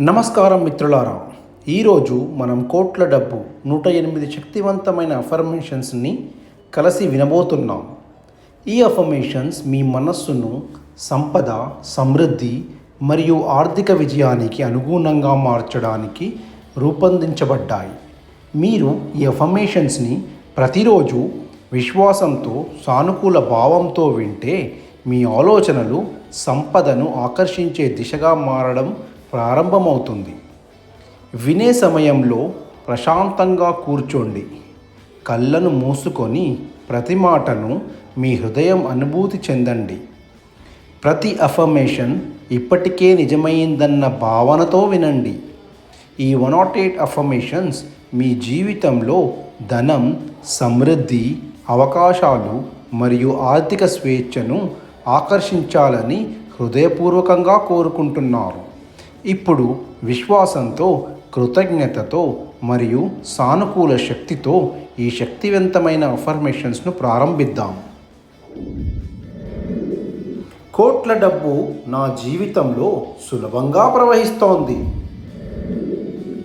నమస్కారం మిత్రులారా. ఈరోజు మనం కోట్ల డబ్బు 108 శక్తివంతమైన అఫర్మేషన్స్ని కలిసి వినబోతున్నాం. ఈ అఫర్మేషన్స్ మీ మనస్సును సంపద, సమృద్ధి మరియు ఆర్థిక విజయానికి అనుగుణంగా మార్చడానికి రూపొందించబడ్డాయి. మీరు ఈ అఫర్మేషన్స్ని ప్రతిరోజు విశ్వాసంతో, సానుకూల భావంతో వింటే మీ ఆలోచనలు సంపదను ఆకర్షించే దిశగా మారడం ప్రారంభమవుతుంది. వినే సమయంలో ప్రశాంతంగా కూర్చోండి. కళ్ళను మూసుకొని ప్రతి మాటను మీ హృదయం అనుభూతి చెందండి. ప్రతి అఫర్మేషన్ ఇప్పటికే నిజమైందన్న భావనతో వినండి. ఈ 108 అఫర్మేషన్స్ మీ జీవితంలో ధనం, సమృద్ధి, అవకాశాలు మరియు ఆర్థిక స్వేచ్ఛను ఆకర్షించాలని హృదయపూర్వకంగా కోరుకుంటున్నారు. ఇప్పుడు విశ్వాసంతో, కృతజ్ఞతతో మరియు సానుకూల శక్తితో ఈ శక్తివంతమైన అఫర్మేషన్స్ను ప్రారంభిద్దాం. కోట్ల డబ్బు నా జీవితంలో సులభంగా ప్రవహిస్తోంది.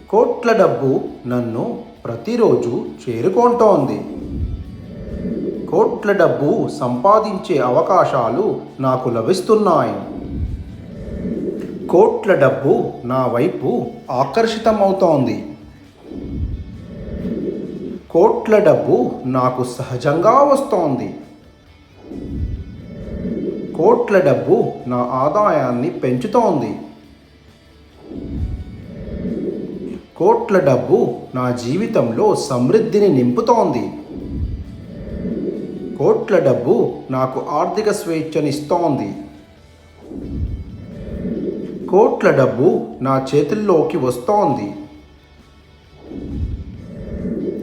కోట్ల డబ్బు నన్ను ప్రతిరోజు చేరుకుంటోంది. కోట్ల డబ్బు సంపాదించే అవకాశాలు నాకు లభిస్తున్నాయి. కోట్ల డబ్బు నా వైపు ఆకర్షితమవుతోంది. కోట్ల డబ్బు నాకు సహజంగా వస్తోంది. కోట్ల డబ్బు నా ఆదాయాన్ని పెంచుతోంది. కోట్ల డబ్బు నా జీవితంలో సమృద్ధిని నింపుతోంది. కోట్ల డబ్బు నాకు ఆర్థిక స్వేచ్ఛనిస్తోంది. కోట్ల డబ్బు నా చేతుల్లోకి వస్తోంది.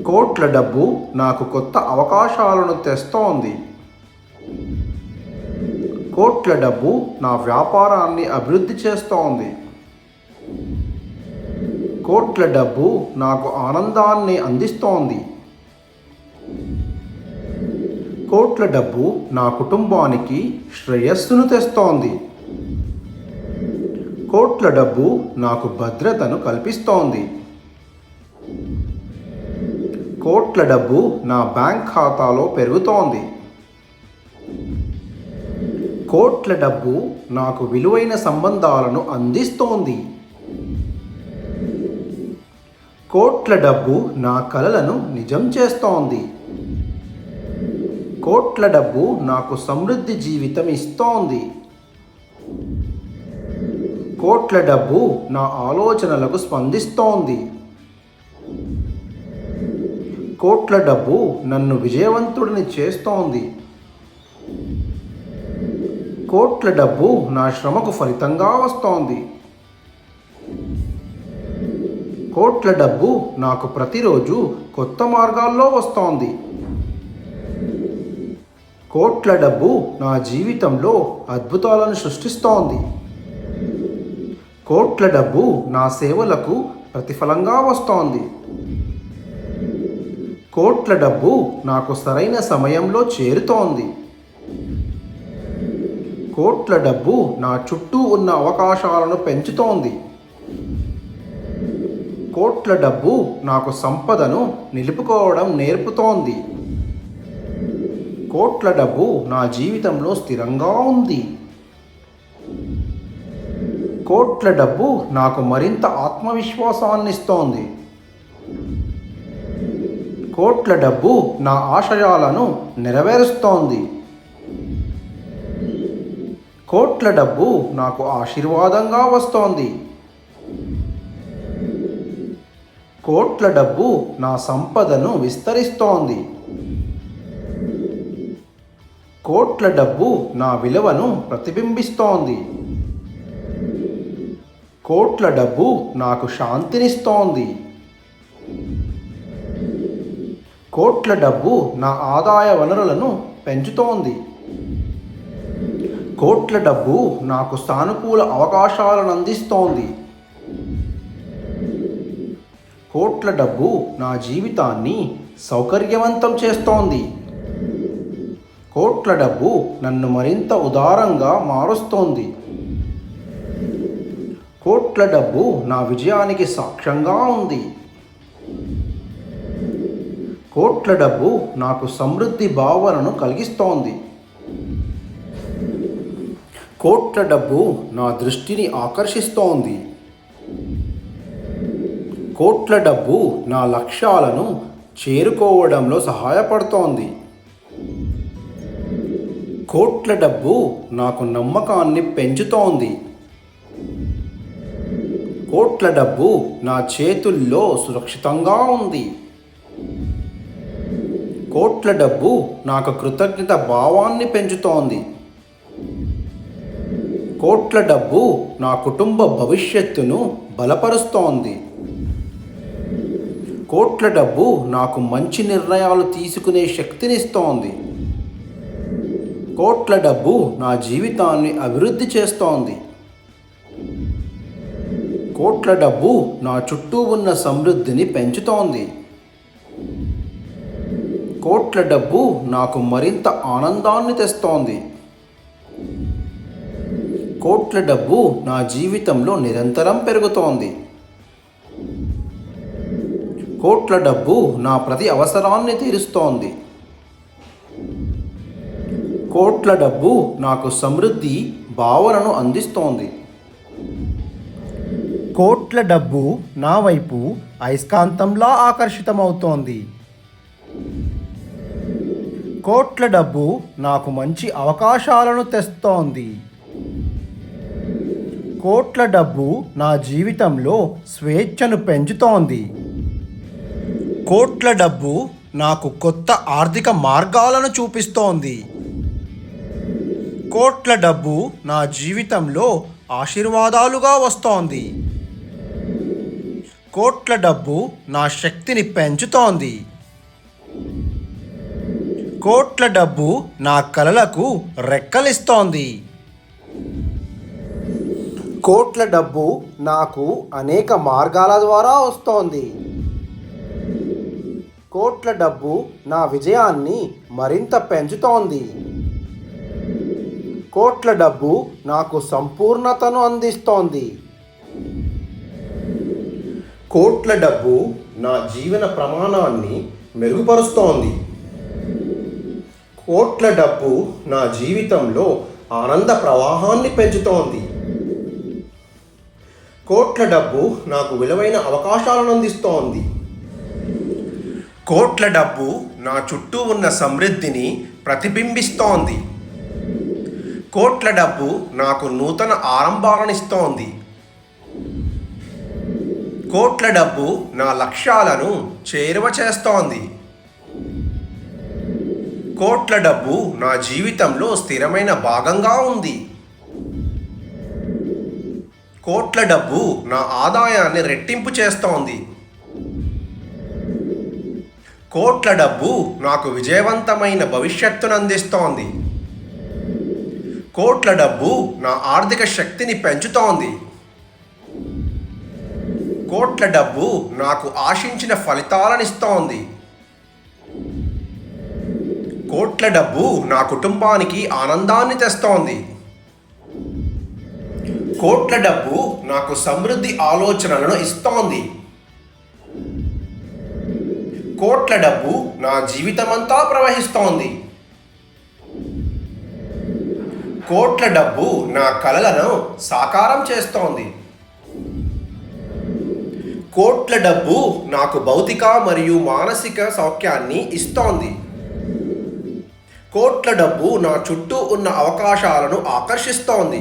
కోట్ల డబ్బు నాకు కొత్త అవకాశాలను తెస్తోంది. కోట్ల డబ్బు నా వ్యాపారాన్ని అభివృద్ధి చేస్తోంది. కోట్ల డబ్బు నాకు ఆనందాన్ని అందిస్తోంది. కోట్ల డబ్బు నా కుటుంబానికి శ్రేయస్సును తెస్తోంది. కోట్ల డబ్బు నాకు భద్రతను కల్పిస్తోంది. కోట్ల డబ్బు నా బ్యాంక్ ఖాతాలో పెరుగుతోంది. కోట్ల డబ్బు నాకు విలువైన సంబంధాలను అందిస్తోంది. కోట్ల డబ్బు నా కలలను నిజం చేస్తోంది. కోట్ల డబ్బు నాకు సమృద్ధి జీవితం ఇస్తోంది. కోట్ల డబ్బు నా ఆలోచనలకు స్పందిస్తోంది. కోట్ల డబ్బు నన్ను విజయవంతుడిని చేస్తోంది. కోట్ల డబ్బు నా శ్రమకు ఫలితంగా వస్తోంది. కోట్ల డబ్బు నాకు ప్రతిరోజు కొత్త మార్గాల్లో వస్తోంది. కోట్ల డబ్బు నా జీవితంలో అద్భుతాలను సృష్టిస్తోంది. కోట్ల డబ్బు నా సేవలకు ప్రతిఫలంగా వస్తోంది. కోట్ల డబ్బు నాకు సరైన సమయంలో చేరుతోంది. కోట్ల డబ్బు నా చుట్టూ ఉన్న అవకాశాలను పెంచుతోంది. కోట్ల డబ్బు నాకు సంపదను నిలుపుకోవడం నేర్పుతోంది. కోట్ల డబ్బు నా జీవితంలో స్థిరంగా ఉంది. కోట్ల డబ్బు నాకు మరింత ఆత్మవిశ్వాసాన్ని ఇస్తోంది. కోట్ల డబ్బు నా ఆశయాలను నెరవేరుస్తోంది. కోట్ల డబ్బు నాకు ఆశీర్వాదంగా వస్తోంది. కోట్ల డబ్బు నా సంపదను విస్తరిస్తోంది. కోట్ల డబ్బు నా విలువను ప్రతిబింబిస్తోంది. కోట్ల డబ్బు నాకు శాంతినిస్తోంది. కోట్ల డబ్బు నా ఆదాయ వనరులను పెంచుతోంది. కోట్ల డబ్బు నాకు సానుకూల అవకాశాలను అందిస్తోంది. కోట్ల డబ్బు నా జీవితాన్ని సౌకర్యవంతం చేస్తోంది. కోట్ల డబ్బు నన్ను మరింత ఉదారంగా మారుస్తోంది. కోట్ల డబ్బు నా విజయానికి సాక్ష్యంగా ఉంది. కోట్ల డబ్బు నాకు సమృద్ధి భావనను కలిగిస్తోంది. కోట్ల డబ్బు నా దృష్టిని ఆకర్షిస్తోంది. కోట్ల డబ్బు నా లక్ష్యాలను చేరుకోవడంలో సహాయపడుతోంది. కోట్ల డబ్బు నాకు నమ్మకాన్ని పెంచుతోంది. కోట్ల డబ్బు నా చేతుల్లో సురక్షితంగా ఉంది. కోట్ల డబ్బు నాకు కృతజ్ఞత భావాన్ని పెంచుతోంది. కోట్ల డబ్బు నా కుటుంబ భవిష్యత్తును బలపరుస్తోంది. కోట్ల డబ్బు నాకు మంచి నిర్ణయాలు తీసుకునే శక్తినిస్తోంది. కోట్ల డబ్బు నా జీవితాన్ని అభివృద్ధి చేస్తోంది. కోట్ల డబ్బు నా చుట్టూ ఉన్న సమృద్ధిని పెంచుతోంది. కోట్ల డబ్బు నాకు మరింత ఆనందాన్ని తెస్తోంది. కోట్ల డబ్బు నా జీవితంలో నిరంతరం పెరుగుతోంది. కోట్ల డబ్బు నా ప్రతి అవసరాన్ని తీరుస్తోంది. కోట్ల డబ్బు నాకు సమృద్ధి భావనను అందిస్తోంది. కోట్ల డబ్బు నా వైపు అయస్కాంతంలా ఆకర్షితమవుతోంది. కోట్ల డబ్బు నాకు మంచి అవకాశాలను తెస్తోంది. కోట్ల డబ్బు నా జీవితంలో స్వేచ్ఛను పెంచుతోంది. కోట్ల డబ్బు నాకు కొత్త ఆర్థిక మార్గాలను చూపిస్తోంది. కోట్ల డబ్బు నా జీవితంలో ఆశీర్వాదాలుగా వస్తోంది. కోట్ల డబ్బు నా శక్తిని పెంచుతోంది. కోట్ల డబ్బు నా కలలకు రెక్కలిస్తోంది. కోట్ల డబ్బు నాకు అనేక మార్గాల ద్వారా వస్తోంది. కోట్ల డబ్బు నా విజయాన్ని మరింత పెంచుతోంది. కోట్ల డబ్బు నాకు సంపూర్ణతను అందిస్తోంది. కోట్ల డబ్బు నా జీవన ప్రమాణాన్ని మెరుగుపరుస్తోంది. కోట్ల డబ్బు నా జీవితంలో ఆనంద ప్రవాహాన్ని పెంచుతోంది. కోట్ల డబ్బు నాకు విలువైన అవకాశాలను అందిస్తోంది. కోట్ల డబ్బు నా చుట్టూ ఉన్న సమృద్ధిని ప్రతిబింబిస్తోంది. కోట్ల డబ్బు నాకు నూతన ఆరంభాలను ఇస్తోంది. కోట్ల డబ్బు నా లక్ష్యాలను చేరువ చేస్తోంది. కోట్ల డబ్బు నా జీవితంలో స్థిరమైన భాగంగా ఉంది. కోట్ల డబ్బు నా ఆదాయాన్ని రెట్టింపు చేస్తోంది. కోట్ల డబ్బు నాకు విజయవంతమైన భవిష్యత్తును అందిస్తోంది. కోట్ల డబ్బు నా ఆర్థిక శక్తిని పెంచుతోంది. కోట్ల డబ్బు నాకు ఆశించిన ఫలితాలను ఇస్తోంది. కోట్ల డబ్బు నా కుటుంబానికి ఆనందాన్ని తెస్తోంది. కోట్ల డబ్బు నాకు సమృద్ధి ఆలోచనలను ఇస్తోంది. కోట్ల డబ్బు నా జీవితమంతా ప్రవహిస్తోంది. కోట్ల డబ్బు నా కలలను సాకారం చేస్తోంది. కోట్ల డబ్బు నాకు భౌతిక మరియు మానసిక సౌఖ్యాన్ని ఇస్తోంది. కోట్ల డబ్బు నా చుట్టూ ఉన్న అవకాశాలను ఆకర్షిస్తోంది.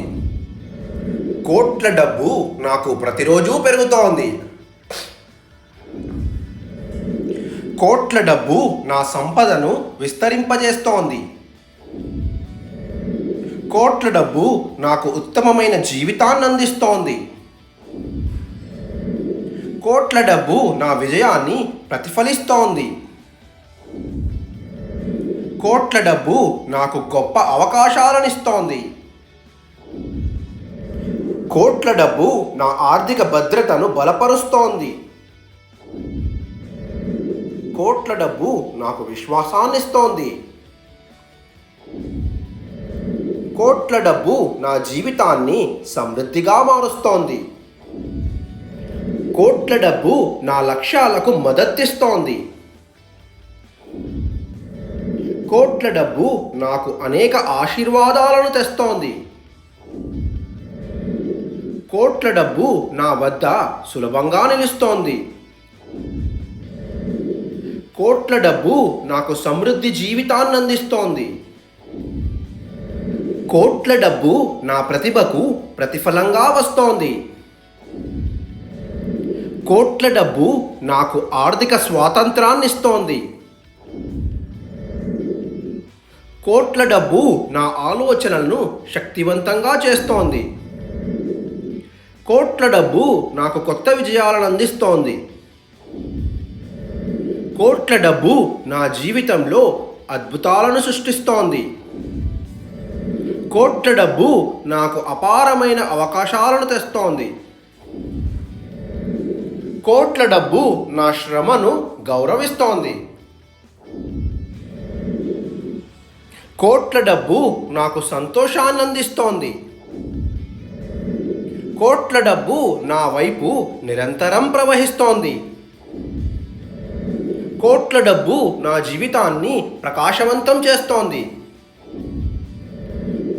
కోట్ల డబ్బు నాకు ప్రతిరోజు పెరుగుతోంది. కోట్ల డబ్బు నా సంపదను విస్తరింపజేస్తోంది. కోట్ల డబ్బు నాకు ఉత్తమమైన జీవితాన్ని అందిస్తోంది. కోట్ల డబ్బు నా విజయాన్ని ప్రతిఫలిస్తోంది. కోట్ల డబ్బు నాకు గొప్ప అవకాశాలను ఇస్తోంది. కోట్ల డబ్బు నా ఆర్థిక భద్రతను బలపరుస్తోంది. కోట్ల డబ్బు నాకు విశ్వాసాన్ని ఇస్తోంది. కోట్ల డబ్బు నా జీవితాన్ని సమృద్ధిగా మారుస్తోంది. కోట్ల డబ్బు నా లక్ష్యాలకు మద్దతిస్తోంది. కోట్ల డబ్బు నాకు అనేక ఆశీర్వాదాలను తెస్తోంది. కోట్ల డబ్బు నా వద్ద సులభంగా నిలుస్తోంది. కోట్ల డబ్బు నాకు సమృద్ధి జీవితాన్ని అందిస్తోంది. కోట్ల డబ్బు నా ప్రతిభకు ప్రతిఫలంగా వస్తోంది. కోట్ల డబ్బు నాకు ఆర్థిక స్వాతంత్రాన్ని ఇస్తోంది. కోట్ల డబ్బు నా ఆలోచనలను శక్తివంతంగా చేస్తోంది. కోట్ల డబ్బు నాకు కొత్త విజయాలను అందిస్తోంది. కోట్ల డబ్బు నా జీవితంలో అద్భుతాలను సృష్టిస్తోంది. కోట్ల డబ్బు నాకు అపారమైన అవకాశాలను తెస్తోంది. కోట్ల డబ్బు నా శ్రమను గౌరవిస్తోంది. కోట్ల డబ్బు నాకు సంతోషాన్ని అందిస్తోంది. కోట్ల డబ్బు నా వైపు నిరంతరం ప్రవహిస్తోంది. కోట్ల డబ్బు నా జీవితాన్ని ప్రకాశవంతం చేస్తోంది.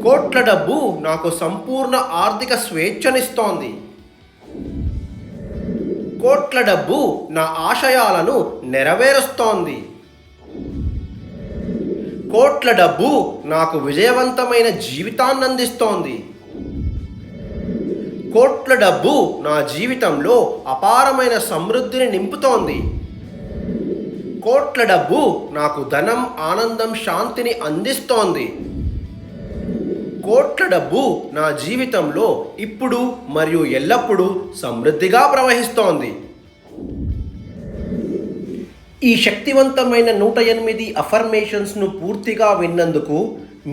కోట్ల డబ్బు నాకు సంపూర్ణ ఆర్థిక స్వేచ్ఛనిస్తోంది. కోట్ల డబ్బు నా ఆశయాలను నెరవేరుస్తోంది. కోట్ల డబ్బు నాకు విజయవంతమైన జీవితాన్ని అందిస్తోంది. కోట్ల డబ్బు నా జీవితంలో అపారమైన సమృద్ధిని నింపుతోంది. కోట్ల డబ్బు నాకు ధనం, ఆనందం, శాంతిని అందిస్తోంది. కోట్ల డబ్బు నా జీవితంలో ఇప్పుడు మరియు ఎల్లప్పుడూ సమృద్ధిగా ప్రవహిస్తోంది. ఈ శక్తివంతమైన 108 అఫర్మేషన్స్ను పూర్తిగా విన్నందుకు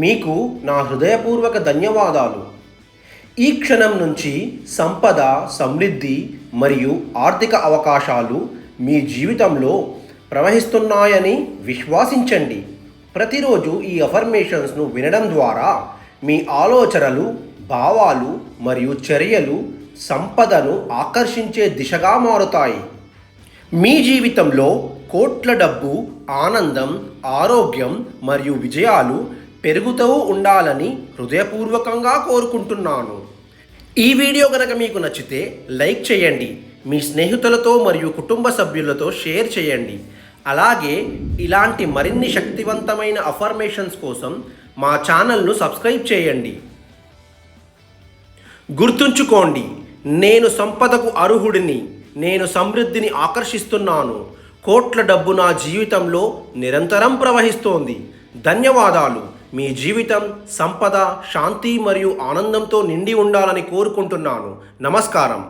మీకు నా హృదయపూర్వక ధన్యవాదాలు. ఈ క్షణం నుంచి సంపద, సమృద్ధి మరియు ఆర్థిక అవకాశాలు మీ జీవితంలో ప్రవహిస్తున్నాయని విశ్వసించండి. ప్రతిరోజు ఈ అఫర్మేషన్స్ను వినడం ద్వారా మీ ఆలోచనలు, భావాలు మరియు చర్యలు సంపదను ఆకర్షించే దిశగా మారుతాయి. మీ జీవితంలో కోట్ల డబ్బు, ఆనందం, ఆరోగ్యం మరియు విజయాలు పెరుగుతూ ఉండాలని హృదయపూర్వకంగా కోరుకుంటున్నాను. ఈ వీడియో కనుక మీకు నచ్చితే లైక్ చేయండి, మీ స్నేహితులతో మరియు కుటుంబ సభ్యులతో షేర్ చేయండి. అలాగే ఇలాంటి మరిన్ని శక్తివంతమైన అఫర్మేషన్స్ కోసం మా ఛానల్ను సబ్స్క్రైబ్ చేయండి. గుర్తుంచుకోండి, నేను సంపదకు అర్హుడిని. నేను సమృద్ధిని ఆకర్షిస్తున్నాను. కోట్ల డబ్బు నా జీవితంలో నిరంతరం ప్రవహిస్తోంది. ధన్యవాదాలు. మీ జీవితం సంపద, శాంతి మరియు ఆనందంతో నిండి ఉండాలని కోరుకుంటున్నాను. నమస్కారం.